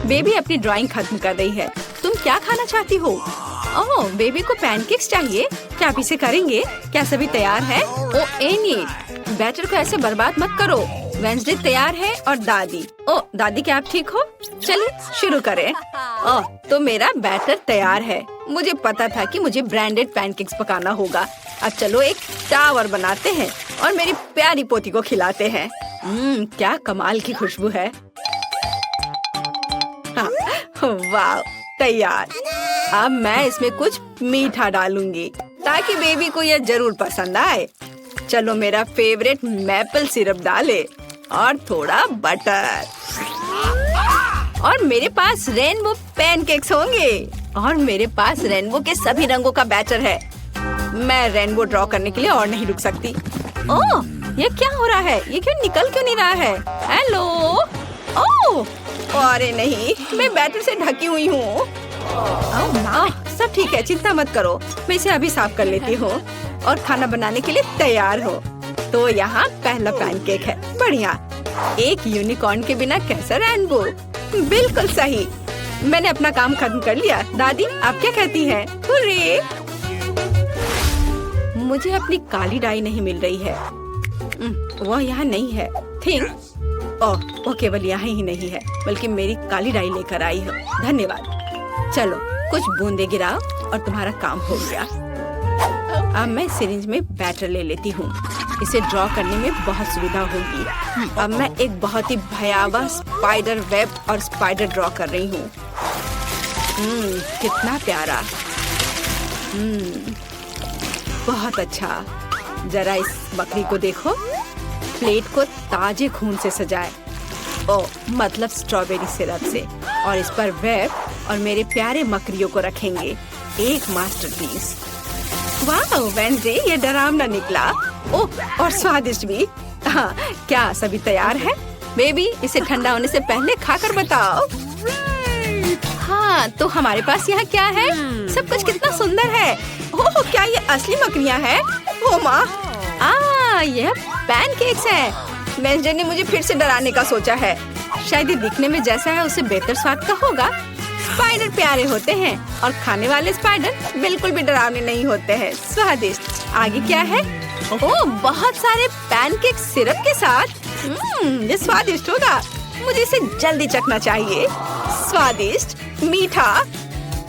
Baby अपनी drawing खत्म कर रही है। तुम क्या खाना चाहती हो? ओह, बेबी को पैनकेक्स चाहिए। क्या आप इसे करेंगे? क्या सभी तैयार है? ओ एनी, बैटर को ऐसे बर्बाद मत करो। वेंसडे तैयार है और दादी। ओ दादी, क्या आप ठीक हो? चलिए शुरू करें। ओह, तो मेरा बैटर तैयार है। मुझे पता था कि मुझे ब्रांडेड पैनकेक्स पकाना होगा। अब चलो एक टावर बनाते हैं और मेरी प्यारी पोती को खिलाते हैं। क्या कमाल की खुशबू है। वाह, तैयार। अब मैं इसमें कुछ मीठा डालूंगी ताकि बेबी को यह जरूर पसंद आए। चलो मेरा फेवरेट मैपल सिरप डाले और थोड़ा बटर। और मेरे पास रेनबो पैनकेक्स होंगे और मेरे पास रेनबो के सभी रंगों का बैटर है। मैं रेनबो ड्रॉ करने के लिए और नहीं रुक सकती। ओह, ये क्या हो रहा है? ये निकल क्यों नहीं रहा है? हेलो। ओह, अरे नहीं, मैं बैटर से ढकी हुई हूँ। सब ठीक है, चिंता मत करो। मैं इसे अभी साफ कर लेती हूँ और खाना बनाने के लिए तैयार हो। तो यहाँ पहला पैनकेक है। बढ़िया। एक यूनिकॉर्न के बिना कैसा रेनबो? बिल्कुल सही। मैंने अपना काम खत्म कर लिया। दादी, आप क्या कहती हैं? हुर्रे! मुझे अपनी काली डाई नहीं मिल रही है। वह यहाँ नहीं है। वो केवल यहाँ ही नहीं है, बल्कि मेरी काली डाई लेकर आई है। धन्यवाद। चलो कुछ बूंदे गिराओ और तुम्हारा काम हो गया। अब मैं सिरिंज में बैटर ले लेती हूँ। इसे ड्रॉ करने में बहुत सुविधा होगी। अब मैं एक बहुत ही भयावह स्पाइडर वेब और स्पाइडर ड्रॉ कर रही हूँ। कितना प्यारा। बहुत अच्छा। जरा इस बकरी को देखो। प्लेट को ताजे खून से सजाए। मतलब स्ट्रॉबेरी सिरप से। और इस पर वेब और मेरे प्यारे मकड़ियों को रखेंगे। एक मास्टरपीस। वाह वेंसडे, ये डरावना निकला। ओह, और स्वादिष्ट भी। हाँ, क्या सभी तैयार है? बेबी, इसे ठंडा होने से पहले खाकर बताओ। हाँ, तो हमारे पास यहाँ क्या है? सब कुछ कितना सुंदर है। ओह, क्या ये असली मकड़ियाँ हैं? ओ माँ, यह पैनकेक्स है। वेंसडे ने मुझे फिर से डराने का सोचा है। शायद ये दिखने में जैसा है उससे बेहतर स्वाद का होगा। स्पाइडर प्यारे होते हैं और खाने वाले स्पाइडर बिल्कुल भी डरावने नहीं होते हैं। स्वादिष्ट। आगे क्या है? ओह, बहुत सारे पैनकेक सिरप के साथ। ये स्वादिष्ट होगा। मुझे इसे जल्दी चखना चाहिए। स्वादिष्ट, मीठा।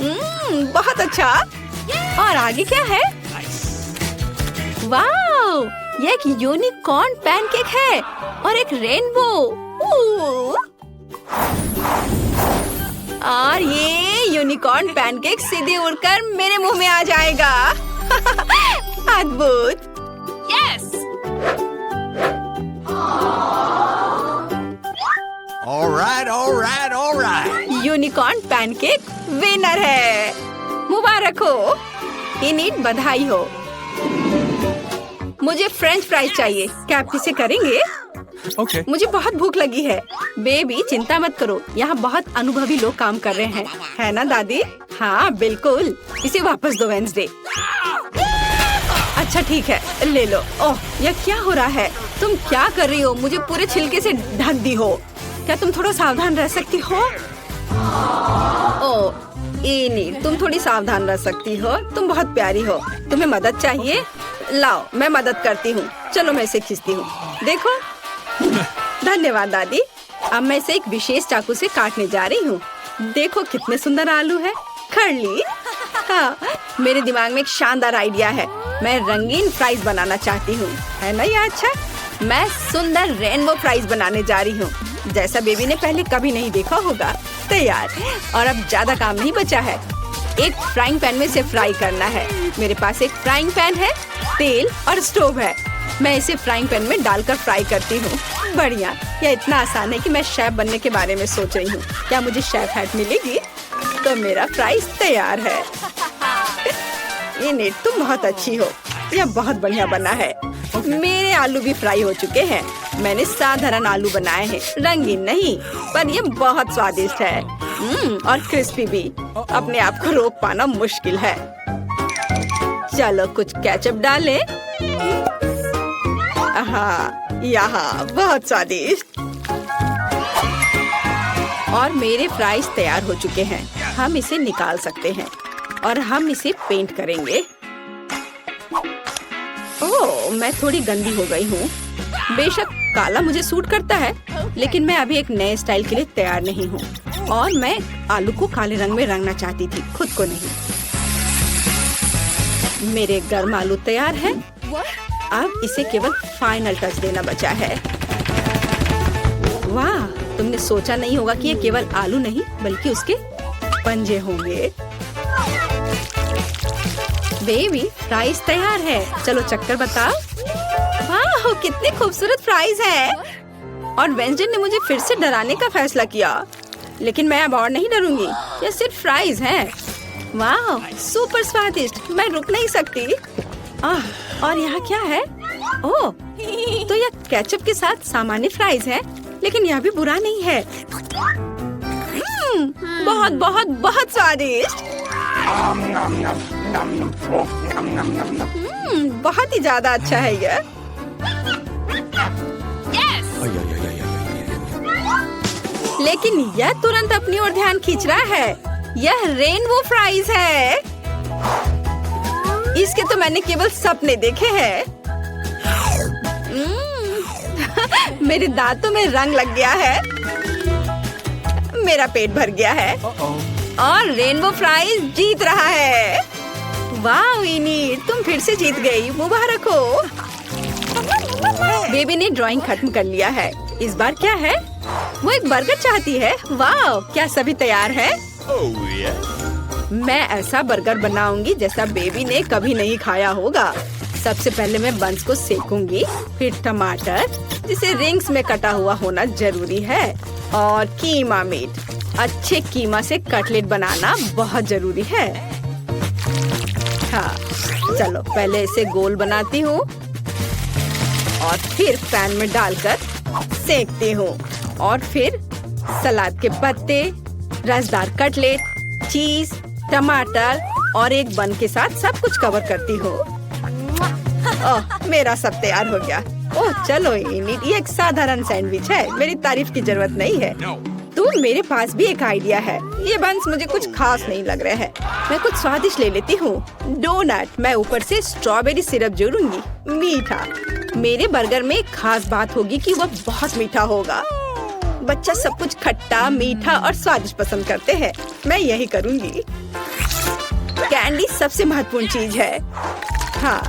बहुत अच्छा। और आगे क्या है? वाह, ये एक यूनिकॉर्न पैनकेक है और एक रेनबो। और ये यूनिकॉर्न पैनकेक सीधे उड़कर मेरे मुंह में आ जाएगा। अद्भुत। Yes. Alright. Unicorn pancake winner है। मुबारक हो। इनिट, बधाई हो। मुझे फ्रेंच फ्राइज चाहिए। क्या आप इसे करेंगे? Okay. मुझे बहुत भूख लगी है। बेबी, चिंता मत करो, यहाँ बहुत अनुभवी लोग काम कर रहे हैं। है ना दादी? हाँ बिल्कुल। इसे वापस दो वेंसडे। अच्छा ठीक है, ले लो। ओह, यह क्या हो रहा है? तुम क्या कर रही हो? मुझे पूरे छिलके से ढक दी हो। क्या तुम थोड़ा सावधान रह सकती हो? ओह, नहीं, तुम थोड़ी सावधान रह सकती हो। तुम बहुत प्यारी हो। तुम्हें मदद चाहिए? लाओ, मैं मदद करती हूँ। चलो मैं इसे खींचती हूँ। देखो। धन्यवाद दादी। अब मैं इसे एक विशेष चाकू से काटने जा रही हूँ। देखो कितने सुंदर आलू है। खरली। हाँ, मेरे दिमाग में एक शानदार आइडिया है। मैं रंगीन फ्राइज बनाना चाहती हूँ। है ना ये अच्छा? मैं सुंदर रेनबो फ्राइज बनाने जा रही हूँ, जैसा बेबी ने पहले कभी नहीं देखा होगा। तैयार। और अब ज्यादा काम नहीं बचा है। एक फ्राइंग पैन में इसे फ्राई करना है। मेरे पास एक फ्राइंग पैन है, तेल और स्टोव है। मैं इसे फ्राइंग पैन में डालकर फ्राई करती हूँ। बढ़िया। यह इतना आसान है कि मैं शेफ बनने के बारे में सोच रही हूँ। क्या मुझे शेफ हैट मिलेगी? तो मेरा फ्राइज तैयार है। इनिट, तुम बहुत अच्छी हो। यह बहुत बढ़िया बना है। मेरे आलू भी फ्राई हो चुके हैं। मैंने साधारण आलू बनाए हैं, रंगीन नहीं, पर ये बहुत स्वादिष्ट है। और क्रिस्पी भी। अपने आप को रोक पाना मुश्किल है। चलो कुछ केचप डालें। हाँ, यहाँ बहुत स्वादिष्ट। और मेरे फ्राइज तैयार हो चुके हैं। हम इसे निकाल सकते हैं और हम इसे पेंट करेंगे। ओह, मैं थोड़ी गंदी हो गई हूँ। बेशक काला मुझे सूट करता है, लेकिन मैं अभी एक नए स्टाइल के लिए तैयार नहीं हूँ और मैं आलू को काले रंग में रंगना चाहती थी, खुद को नहीं। मेरे गर्म आलू तैयार है। अब इसे केवल फाइनल टच देना बचा है। वाह, तुमने सोचा नहीं होगा कि ये केवल आलू नहीं बल्कि उसके पंजे होंगे। बेबी, फ्राइज तैयार है। चलो चक्कर बताओ। वाह, कितने खूबसूरत फ्राइज हैं। और वेंसडे ने मुझे फिर से डराने का फैसला किया, लेकिन मैं अब और नहीं डरूंगी। ये सिर्फ फ्राइज हैं। वाह, सुपर स्वादिष्ट, मैं रुक नहीं सकती। और यहाँ क्या है? ओह, तो यह केचप के साथ सामान्य फ्राइज है, लेकिन यह भी बुरा नहीं है। बहुत बहुत बहुत स्वादिष्ट। बहुत ही ज्यादा अच्छा है यह। लेकिन यह तुरंत अपनी ओर ध्यान खींच रहा है। यह रेनबो फ्राइज है। इसके तो मैंने केवल सपने देखे हैं। मेरे दांतों में रंग लग गया है। मेरा पेट भर गया है और रेनबो फ्राइज जीत रहा है। वाह विनी, तुम फिर से जीत गई, मुबारक हो। बेबी ने ड्राइंग खत्म कर लिया है। इस बार क्या है? वो एक बर्गर चाहती है। वाह, क्या सभी तैयार है? मैं ऐसा बर्गर बनाऊंगी जैसा बेबी ने कभी नहीं खाया होगा। सबसे पहले मैं बंस को सेकूंगी, फिर टमाटर जिसे रिंग्स में कटा हुआ होना जरूरी है, और कीमा मीट। अच्छे कीमा से कटलेट बनाना बहुत जरूरी है। हाँ, चलो पहले इसे गोल बनाती हूँ और फिर पैन में डालकर सेकती हूँ, और फिर सलाद के पत्ते, रसदार कटलेट, चीज, टमाटर और एक बन के साथ सब कुछ कवर करती हूँ। ओह, मेरा सब तैयार हो गया। ओह चलो, ये एक साधारण सैंडविच है, मेरी तारीफ की जरूरत नहीं है। तो मेरे पास भी एक आइडिया है। ये बंस मुझे कुछ खास नहीं लग रहा है। मैं कुछ स्वादिष्ट ले लेती हूँ। डोनट। मैं ऊपर से स्ट्रॉबेरी सिरप जोड़ूंगी। मीठा। मेरे बर्गर में एक खास बात होगी कि वह बहुत मीठा होगा। बच्चा सब कुछ खट्टा, मीठा और स्वादिष्ट पसंद करते हैं। मैं यही करूँगी। कैंडी सबसे महत्वपूर्ण चीज है। हाँ,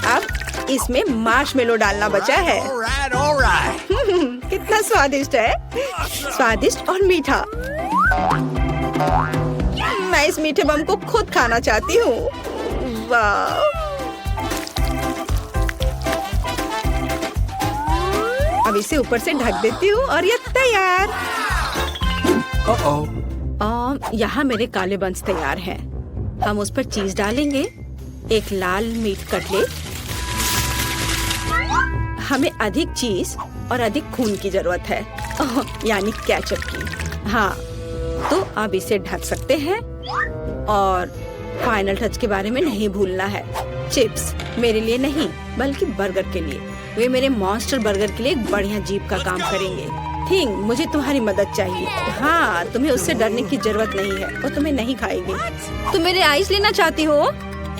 अब इसमें मार्शमेलो डालना बचा है। कितना स्वादिष्ट है। स्वादिष्ट और मीठा। मैं इस मीठे बम को खुद खाना चाहती हूँ। वाह, अब इसे ऊपर से ढक देती हूँ और ये तैयार। यहाँ मेरे काले बंस तैयार हैं। हम उस पर चीज डालेंगे, एक लाल मीट कटलेट। हमें अधिक चीज और अधिक खून की जरूरत है, यानी केचप की। हाँ, तो अब इसे ढक सकते हैं और फाइनल टच के बारे में नहीं भूलना है। चिप्स मेरे लिए नहीं बल्कि बर्गर के लिए। वे मेरे मॉन्स्टर बर्गर के लिए एक बढ़िया जीप का काम करेंगे। थिंग, मुझे तुम्हारी मदद चाहिए। हाँ, तुम्हें उससे डरने की जरूरत नहीं है, वो तुम्हें नहीं खाएगी। तुम मेरे आइस लेना चाहती हो?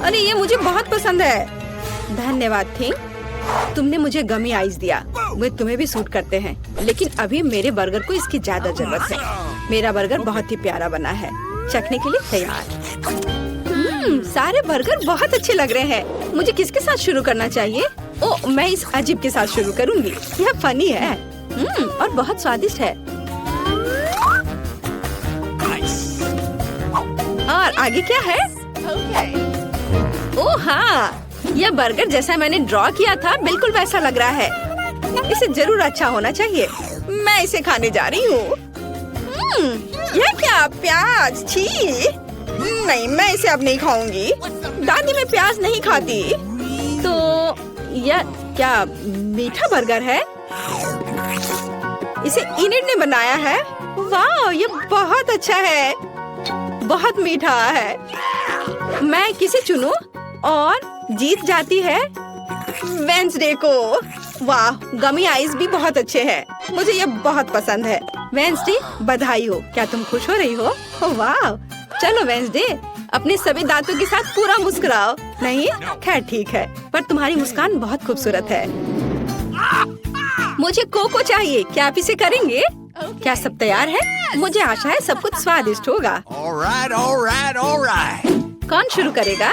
अरे ये मुझे बहुत पसंद है। धन्यवाद थिंग, तुमने मुझे गमी आइस दिया। वे तुम्हें भी सूट करते हैं, लेकिन अभी मेरे बर्गर को इसकी ज्यादा जरूरत है। मेरा बर्गर बहुत ही प्यारा बना है, चखने के लिए तैयार। सारे बर्गर बहुत अच्छे लग रहे हैं। मुझे किसके साथ शुरू करना चाहिए? ओह, मैं इस अजीब के साथ शुरू करूंगी। यह फनी है और बहुत स्वादिष्ट है। और आगे क्या है? ओह हाँ, यह बर्गर जैसा मैंने ड्रॉ किया था बिल्कुल वैसा लग रहा है। इसे जरूर अच्छा होना चाहिए। मैं इसे खाने जा रही हूँ। यह क्या? प्याज? छी! नहीं, मैं इसे अब नहीं खाऊंगी। दादी मैं प्याज नहीं खाती। तो यह क्या मीठा बर्गर है? इसे इनेट ने बनाया है। वाह, ये बहुत अच्छा है, बहुत मीठा है। मैं किसे चुनूं? और जीत जाती है वेंसडे को। वाह, गमी आइस भी बहुत अच्छे हैं। मुझे ये बहुत पसंद है। वेंसडे, बधाई हो। क्या तुम खुश हो रही हो? ओह वाह, चलो वेंसडे, अपने सभी दांतों के साथ पूरा मुस्कुराओ। नहीं? खैर ठीक है, पर तुम्हारी मुस्कान बहुत खूबसूरत है। मुझे कोको चाहिए, क्या आप इसे करेंगे? क्या सब तैयार है? मुझे आशा है सब कुछ स्वादिष्ट होगा। कौन शुरू करेगा?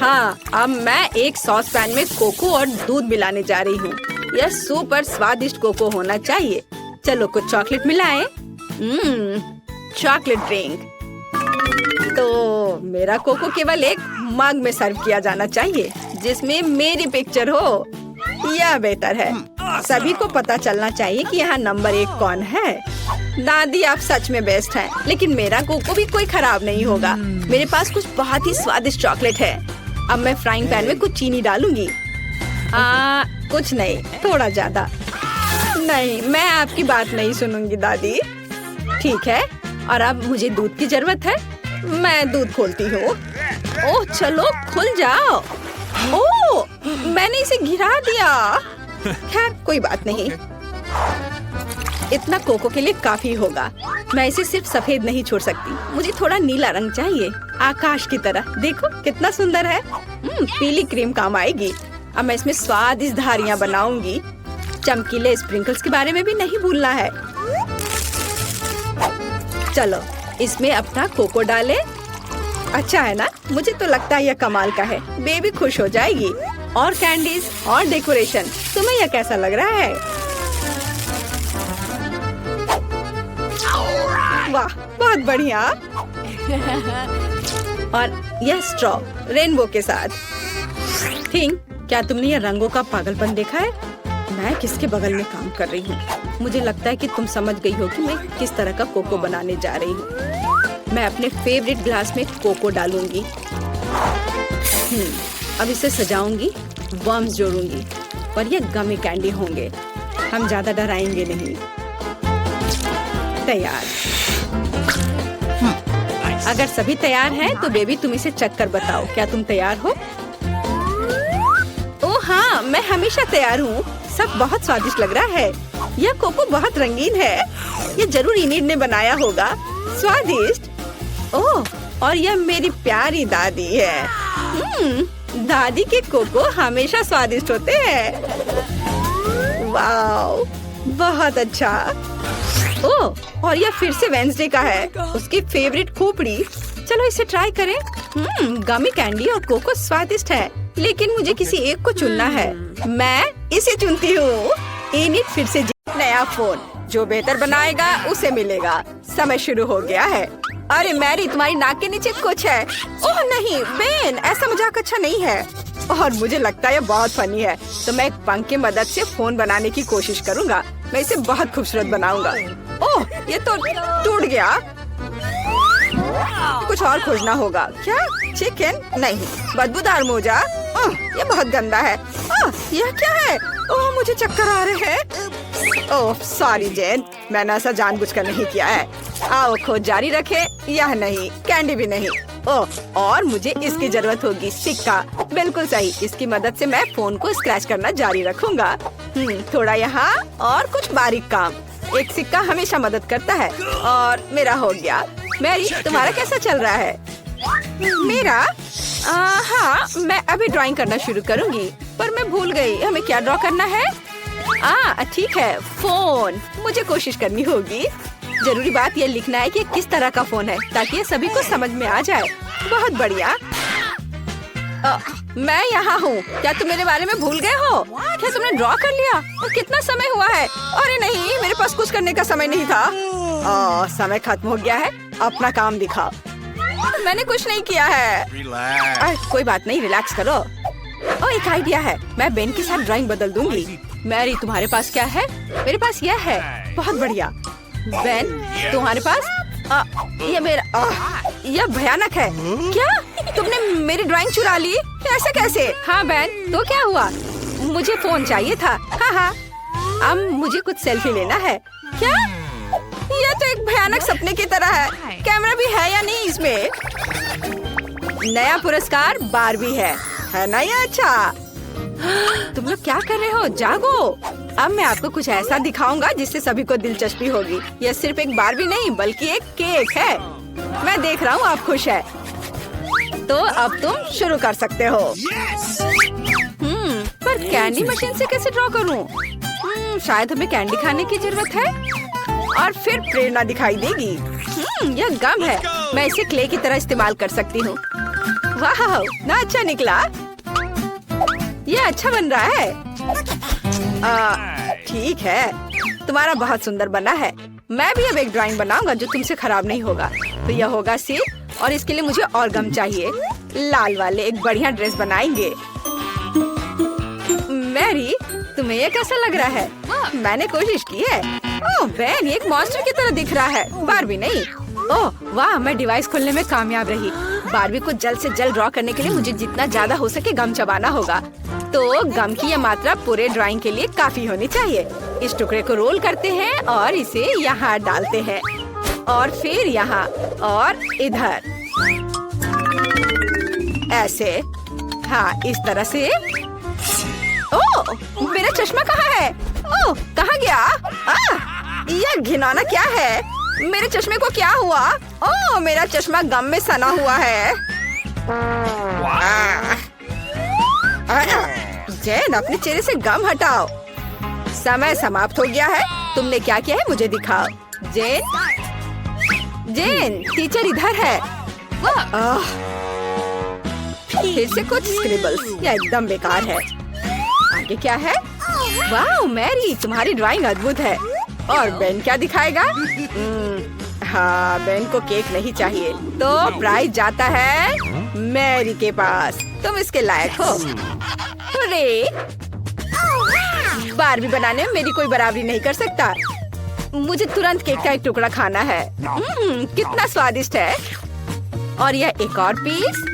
हाँ, अब मैं एक सॉस पैन में कोको और दूध मिलाने जा रही हूँ। यह सुपर स्वादिष्ट कोको होना चाहिए। चलो कुछ चॉकलेट मिलाएं। Chocolate drink. तो मेरा कोको केवल एक मग में सर्व किया जाना चाहिए जिसमें मेरी पिक्चर हो। यह बेहतर है। सभी को पता चलना चाहिए कि यहाँ नंबर 1 कौन है। दादी आप सच में बेस्ट हैं, लेकिन मेरा कोको भी कोई खराब नहीं होगा। मेरे पास कुछ बहुत ही स्वादिष्ट चॉकलेट है। अब मैं फ्राइंग पैन में कुछ चीनी डालूंगी। कुछ नहीं, थोड़ा ज्यादा। नहीं, मैं आपकी बात नहीं सुनूंगी दादी। ठीक है, और अब मुझे दूध की जरूरत है। मैं दूध खोलती हूँ। ओह चलो खुल जाओ। ओह, मैंने इसे गिरा दिया। खैर कोई बात नहीं, इतना कोको के लिए काफी होगा। मैं इसे सिर्फ सफेद नहीं छोड़ सकती, मुझे थोड़ा नीला रंग चाहिए, आकाश की तरह। देखो कितना सुंदर है। पीली क्रीम काम आएगी। अब मैं इसमें स्वादिष्ट धारियाँ बनाऊंगी। चमकीले स्प्रिंकल्स के बारे में भी नहीं भूलना है। चलो इसमें अपना कोको डालें। अच्छा है ना? मुझे तो लगता है यह कमाल का है। बेबी खुश हो जाएगी। और कैंडीज और डेकोरेशन। तुम्हें यह कैसा लग रहा है? वाह, बहुत बढ़िया। और यह स्ट्रॉ रेनबो के साथ। थिंक, क्या तुमने यह रंगों का पागलपन देखा है? मैं किसके बगल में काम कर रही हूँ? मुझे लगता है कि तुम समझ गई हो कि मैं किस तरह का कोको बनाने जा रही हूँ। मैं अपने फेवरेट ग्लास में कोको डालूंगी। अब इसे सजाऊंगी, वर्म्स जोड़ूंगी, और ये गमी कैंडी होंगे। हम ज्यादा डराएंगे नहीं। तैयार। अगर सभी तैयार हैं, तो बेबी तुम इसे चख कर बताओ। क्या तुम तैयार हो? ओह हाँ, मैं हमेशा तैयार हूँ। सब बहुत स्वादिष्ट लग रहा है। यह कोको बहुत रंगीन है। ये जरूर इनीड ने बनाया होगा। स्वादिष्ट। ओह, और यह मेरी प्यारी दादी है। दादी के कोको हमेशा स्वादिष्ट होते हैं। वाओ, बहुत अच्छा। ओह, और यह फिर से वेंसडे का है, उसकी फेवरेट खोपड़ी। चलो इसे ट्राई करें। गमी कैंडी और कोको स्वादिष्ट है, लेकिन मुझे किसी एक को चुनना है। मैं इसे चुनती हूँ। इनिट फिर से नया फोन, जो बेहतर बनाएगा उसे मिलेगा। समय शुरू हो गया है। अरे मैरी, तुम्हारी नाक के नीचे कुछ है। ओह नहीं बेन, ऐसा मजाक अच्छा नहीं है। और मुझे लगता है ये बहुत फनी है, तो मैं एक पंख की मदद से फोन बनाने की कोशिश करूँगा। मैं इसे बहुत खूबसूरत बनाऊंगा। ओह, ये तो टूट गया। कुछ और खोजना होगा। क्या चिकन? नहीं, बदबूदार मोजा। ये बहुत गंदा है। यह क्या है? ओह, मुझे चक्कर आ रहे हैं। ओह सॉरी जेन, मैंने ऐसा जानबूझकर नहीं किया है। आओ खोज जारी रखे। यह नहीं, कैंडी भी नहीं। ओह, और मुझे इसकी जरूरत होगी। सिक्का, बिल्कुल सही। इसकी मदद से मैं फोन को स्क्रैच करना जारी रखूंगा। थोड़ा यहाँ और कुछ बारीक काम। एक सिक्का हमेशा मदद करता है। और मेरा हो गया। मैरी, तुम्हारा कैसा चल रहा है? मेरा? हाँ, मैं अभी ड्राइंग करना शुरू करूंगी, पर मैं भूल गई हमें क्या ड्रॉ करना है। ठीक है, फोन। मुझे कोशिश करनी होगी। जरूरी बात ये लिखना है कि किस तरह का फोन है, ताकि ये सभी को समझ में आ जाए। बहुत बढ़िया। मैं यहाँ हूँ। क्या तुम मेरे बारे में भूल गए हो? क्या तुमने ड्रॉ कर लिया? और कितना समय हुआ है? अरे नहीं, मेरे पास कुछ करने का समय नहीं था। समय खत्म हो गया है। अपना काम दिखाओ। मैंने कुछ नहीं किया है। कोई बात नहीं, रिलैक्स करो। एक आइडिया है। मैं बेन के साथ ड्राइंग बदल दूंगी। मैरी, तुम्हारे पास क्या है? मेरे पास यह है। बहुत बढ़िया। बेन, तुम्हारे पास? ये मेरा। यह भयानक है। क्या तुमने मेरी ड्राइंग चुरा ली? ऐसा कैसे? हाँ बेन, तो क्या हुआ? मुझे फोन चाहिए था। हाँ, अब मुझे कुछ सेल्फी लेना है। क्या? यह तो एक भयानक सपने की तरह है। कैमरा भी है या नहीं इसमें? नया पुरस्कार बारबी है ना? ये अच्छा। तुम लोग क्या कर रहे हो? जागो। अब मैं आपको कुछ ऐसा दिखाऊंगा जिससे सभी को दिलचस्पी होगी। यह सिर्फ एक बारबी नहीं बल्कि एक केक है। मैं देख रहा हूँ आप खुश है, तो अब तुम शुरू कर सकते हो। पर कैंडी मशीन से कैसे ड्रॉ करूँ? शायद हमें कैंडी खाने की जरूरत है और फिर प्रेरणा दिखाई देगी। यह गम है, मैं इसे क्ले की तरह इस्तेमाल कर सकती हूँ। वाह, ना अच्छा निकला। यह अच्छा बन रहा है। ठीक है, तुम्हारा बहुत सुंदर बना है। मैं भी अब एक ड्राइंग बनाऊंगा जो तुमसे खराब नहीं होगा। तो यह होगा सेब और इसके लिए मुझे और गम चाहिए। लाल वाले एक बढ़िया ड्रेस बनाएंगे। मैरी, तुम्हें यह कैसा लग रहा है? मैंने कोशिश की है। ओह बेन, ये एक मॉन्स्टर की तरह दिख रहा है, बारबी नहीं। ओह वाह, मैं डिवाइस खोलने में कामयाब रही। बारबी को जल्द से जल्द ड्रॉ करने के लिए मुझे जितना ज्यादा हो सके गम चबाना होगा। तो गम की यह मात्रा पूरे ड्राइंग के लिए काफी होनी चाहिए। इस टुकड़े को रोल करते हैं और इसे यहाँ डालते हैं और फिर यहाँ और इधर ऐसे। हाँ, इस तरह से। ओह, मेरा चश्मा कहाँ है? ओह, कहाँ गया? यह घिनौना क्या है? मेरे चश्मे को क्या हुआ? ओह, मेरा चश्मा गम में सना हुआ है। जैन, अपने चेहरे से गम हटाओ। समय समाप्त हो गया है। तुमने क्या किया है मुझे दिखाओ। जेन, जेन, टीचर इधर है। फिर से कुछ स्क्रिबल्स, यह एकदम बेकार है। आगे क्या है? वाह मैरी, तुम्हारी ड्राइंग अद्भुत है। और बेन क्या दिखाएगा? हाँ, बेन को केक नहीं चाहिए, तो प्राइज जाता है मैरी के पास। तुम इसके लायक हो। अरे, बारबी बनाने में मेरी कोई बराबरी नहीं कर सकता। मुझे तुरंत केक का एक टुकड़ा खाना है। कितना स्वादिष्ट है। और यह एक और पीस।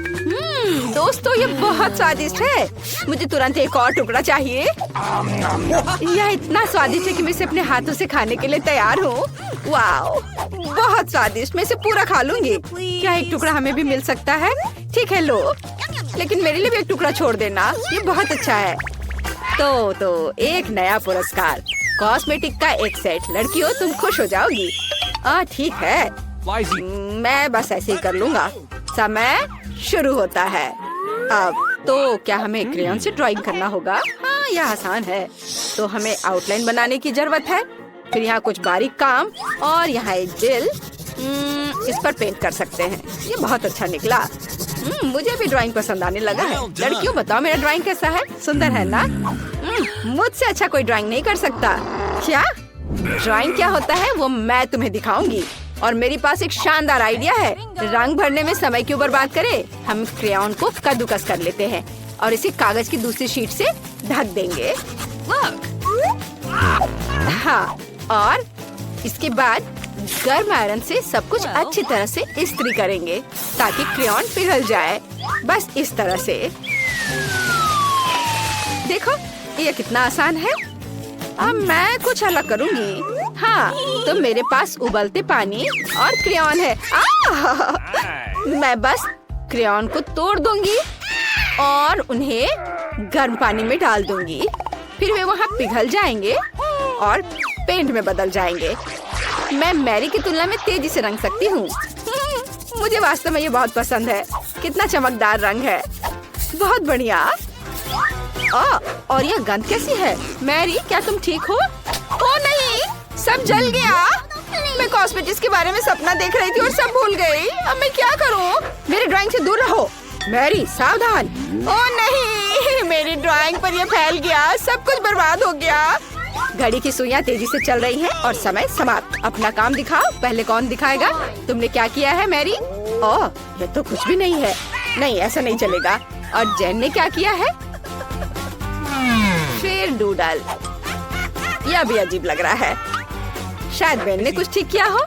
दोस्तों, ये बहुत स्वादिष्ट है। मुझे तुरंत एक और टुकड़ा चाहिए। यह इतना स्वादिष्ट है कि मैं इसे अपने हाथों से खाने के लिए तैयार हूँ। वाओ, बहुत स्वादिष्ट। मैं इसे पूरा खा लूंगी। क्या एक टुकड़ा हमें भी मिल सकता है? ठीक है, लो, लेकिन मेरे लिए भी एक टुकड़ा छोड़ देना। ये बहुत अच्छा है। तो एक नया पुरस्कार, कॉस्मेटिक का एक सेट। लड़कियों, तुम खुश हो जाओगी। ठीक है, मैं बस ऐसे ही कर लूंगा। समय शुरू होता है। अब तो क्या हमें क्रेयॉन से ड्राइंग करना होगा? हाँ, यह आसान है। तो हमें आउटलाइन बनाने की जरूरत है। फिर यहाँ कुछ बारीक काम और यहाँ एक दिल। इस पर पेंट कर सकते हैं। ये बहुत अच्छा निकला। मुझे भी ड्राइंग पसंद आने लगा है। लड़कियों, बताओ मेरा ड्राइंग कैसा है? सुंदर है ना? मुझसे अच्छा कोई ड्राइंग नहीं कर सकता। क्या ड्राइंग क्या होता है वो मैं तुम्हें दिखाऊंगी। और मेरे पास एक शानदार आइडिया है। रंग भरने में समय क्यों बर्बाद करें? हम क्रेयॉन को कद्दूकस कर लेते हैं और इसे कागज की दूसरी शीट से ढक देंगे। हाँ, और इसके बाद गर्म आयरन से सब कुछ अच्छी तरह से इस्त्री करेंगे ताकि क्रेयॉन पिघल जाए। बस इस तरह से। देखो, ये कितना आसान है। अब मैं कुछ अलग करूंगी। हाँ, तो मेरे पास उबलते पानी और क्रेयॉन है। मैं बस क्रेयॉन को तोड़ दूंगी और उन्हें गर्म पानी में डाल दूंगी। फिर वे वहाँ पिघल जाएंगे और पेंट में बदल जाएंगे। मैं मैरी की तुलना में तेजी से रंग सकती हूँ। मुझे वास्तव में ये बहुत पसंद है। कितना चमकदार रंग है। बहुत बढ़िया। और यह गंध कैसी है? मैरी, क्या तुम ठीक हो? ओ नहीं, सब जल गया। मैं कॉस्मेटिक्स के बारे में सपना देख रही थी और सब भूल गई। अब मैं क्या करूं? मेरी ड्राइंग से दूर रहो। मैरी, सावधान। ओ नहीं, मेरी ड्राइंग पर यह फैल गया। सब कुछ बर्बाद हो गया। घड़ी की सुइयां तेजी से चल रही हैं और समय समाप्त। अपना काम दिखाओ। पहले कौन दिखाएगा? तुमने क्या किया है मैरी? ओह, ये तो कुछ भी नहीं है। नहीं, ऐसा नहीं चलेगा। और जेन ने क्या किया है? फिर डूडल। यह भी अजीब लग रहा है। शायद बेन ने कुछ ठीक किया हो।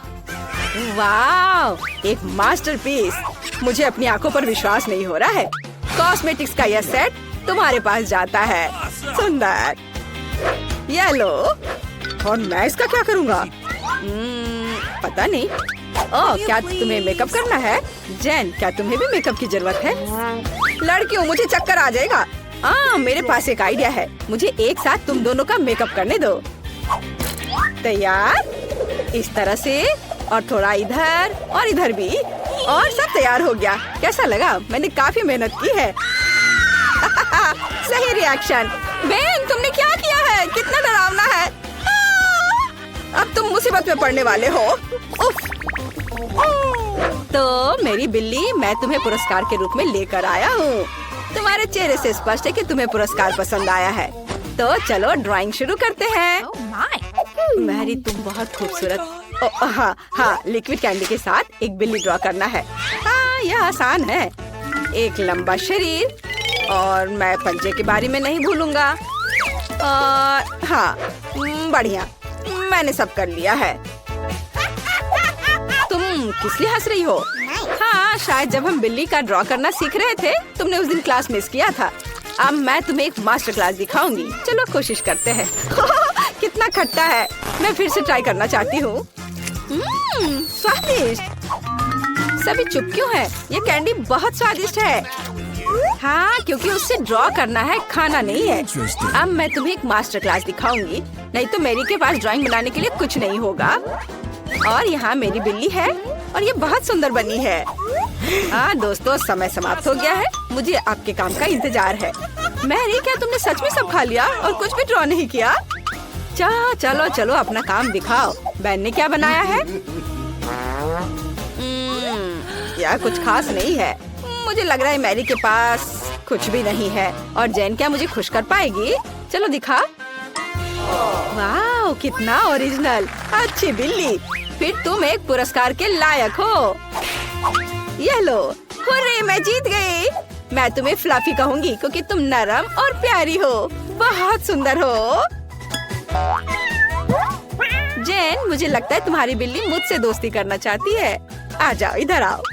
वाह, एक मास्टरपीस। मुझे अपनी आंखों पर विश्वास नहीं हो रहा है। कॉस्मेटिक्स का यह सेट तुम्हारे पास जाता है। सुंदर। ये लो। और मैं इसका क्या करूँगा? पता नहीं। ओह, क्या तुम्हें मेकअप करना है? जेन, क्या तुम्हें भी मेकअप की जरूरत है? लड़कियों, मुझे चक्कर आ जाएगा। मेरे पास एक आइडिया है। मुझे एक साथ तुम दोनों का मेकअप करने दो। तैयार? इस तरह से, और थोड़ा इधर और इधर भी, और सब तैयार हो गया। कैसा लगा? मैंने काफी मेहनत की है। सही रिएक्शन। बेन, तुमने क्या किया है? कितना डरावना है। अब तुम मुसीबत में पड़ने वाले हो। उफ। तो मेरी बिल्ली, मैं तुम्हें पुरस्कार के रूप में लेकर आया हूँ। तुम्हारे चेहरे से स्पष्ट है कि तुम्हें पुरस्कार पसंद आया है। तो चलो ड्राइंग शुरू करते हैं। मैरी, तुम बहुत खूबसूरत। हाँ, लिक्विड कैंडी के साथ एक बिल्ली ड्रॉ करना है। हाँ, यह आसान है। एक लंबा शरीर, और मैं पंजे के बारे में नहीं भूलूंगा। और हाँ, बढ़िया, मैंने सब कर लिया है। तुम किस लिए हंस रही हो? हाँ, शायद जब हम बिल्ली का ड्रॉ करना सीख रहे थे, तुमने उस दिन क्लास मिस किया था। अब मैं तुम्हें एक मास्टर क्लास दिखाऊंगी। चलो कोशिश करते हैं। कितना खट्टा है। मैं फिर से ट्राई करना चाहती हूँ। स्वादिष्ट। सभी चुप क्यों हैं? ये कैंडी बहुत स्वादिष्ट है। हाँ, क्योंकि उससे ड्रॉ करना है, खाना नहीं है। अब मैं तुम्हें एक मास्टर क्लास दिखाऊंगी, नहीं तो मेरी के पास ड्राइंग बनाने के लिए कुछ नहीं होगा। और यहाँ मेरी बिल्ली है, और ये बहुत सुंदर बनी है। हाँ दोस्तों, समय समाप्त हो गया है। मुझे आपके काम का इंतजार है। मैरी, क्या तुमने सच में सब खा लिया और कुछ भी ड्रॉ नहीं किया? चलो चलो, अपना काम दिखाओ। बेन ने क्या बनाया है? यह कुछ खास नहीं है। मुझे लग रहा है मैरी के पास कुछ भी नहीं है। और जैन क्या मुझे खुश कर पाएगी? चलो दिखा। वाह, कितना ओरिजिनल। अच्छी बिल्ली, फिर तुम एक पुरस्कार के लायक हो। ये लो। हुर्रे, मैं जीत गई। मैं तुम्हें फ्लफी कहूंगी क्योंकि तुम नरम और प्यारी हो। बहुत सुंदर हो। जेन, मुझे लगता है तुम्हारी बिल्ली मुझसे दोस्ती करना चाहती है। आ जाओ, इधर आओ।